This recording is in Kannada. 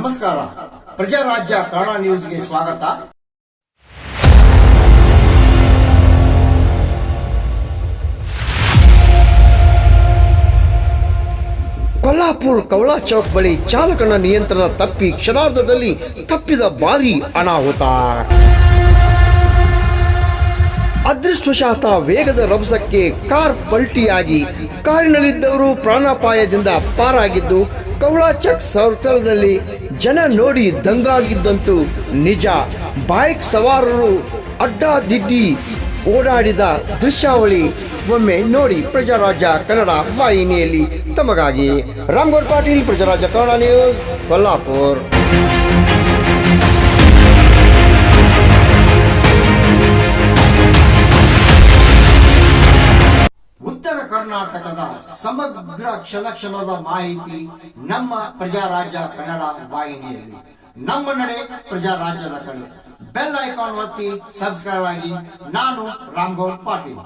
ನಮಸ್ಕಾರ. ಪ್ರಜಾರಾಜ್ಯ ಕನ್ನಡ ನ್ಯೂಸ್ಗೆ ಸ್ವಾಗತ. ಕೊಲ್ಲಾಪುರ್ ಕವಳಾ ಚೌಕ್ ಬಳಿ ಚಾಲಕನ ನಿಯಂತ್ರಣ ತಪ್ಪಿ ಕ್ಷಣಾರ್ಧದಲ್ಲಿ ತಪ್ಪಿದ ಭಾರೀ ಅನಾಹುತ. ಅದೃಷ್ಟವಶಾತ್ ವೇಗದ ರಭಸಕ್ಕೆ ಕಾರ್ ಪಲ್ಟಿಯಾಗಿ ಕಾರಿನಲ್ಲಿದ್ದವರು ಪ್ರಾಣಾಪಾಯದಿಂದ ಪಾರಾಗಿದ್ದು, ಕವಳಾ ಚೌಕ್ ಸರ್ಕಲ್ನಲ್ಲಿ ಜನ ನೋಡಿ ದಂಗಾಗಿದ್ದಂತೂ ನಿಜ. ಬೈಕ್ ಸವಾರರು ಅಡ್ಡಾದಿಡ್ಡಿ ಓಡಾಡಿದ ದೃಶ್ಯಾವಳಿ ಒಮ್ಮೆ ನೋಡಿ. ಪ್ರಜಾರಾಜ್ಯ ಕನ್ನಡ ವಾಹಿನಿಯಲ್ಲಿ ತಮಗಾಗಿ ರಾಮಗೌಡ ಪಾಟೀಲ್, ಪ್ರಜಾರಾಜ್ಯ ಕನ್ನಡ ನ್ಯೂಸ್, ಕೊಲ್ಲಾಪುರ್. ಉತ್ತರ ಕರ್ನಾಟಕದ ಸಮಗ್ರ ಕ್ಷಣದ ಮಾಹಿತಿ ನಮ್ಮ ಪ್ರಜಾರಾಜ್ಯ ಕನ್ನಡ ವಾಹಿನಿಯಲ್ಲಿ. ನಮ್ಮ ನಡೆ ಪ್ರಜಾರಾಜ್ಯದ ಕಡೆ. ಬೆಲ್ ಐಕಾನ್ ಒತ್ತಿ ಸಬ್ಸ್ಕ್ರೈಬ್ ಆಗಿ. ನಾನು ರಾಮಗೌಡ ಪಾಟೀಲ್.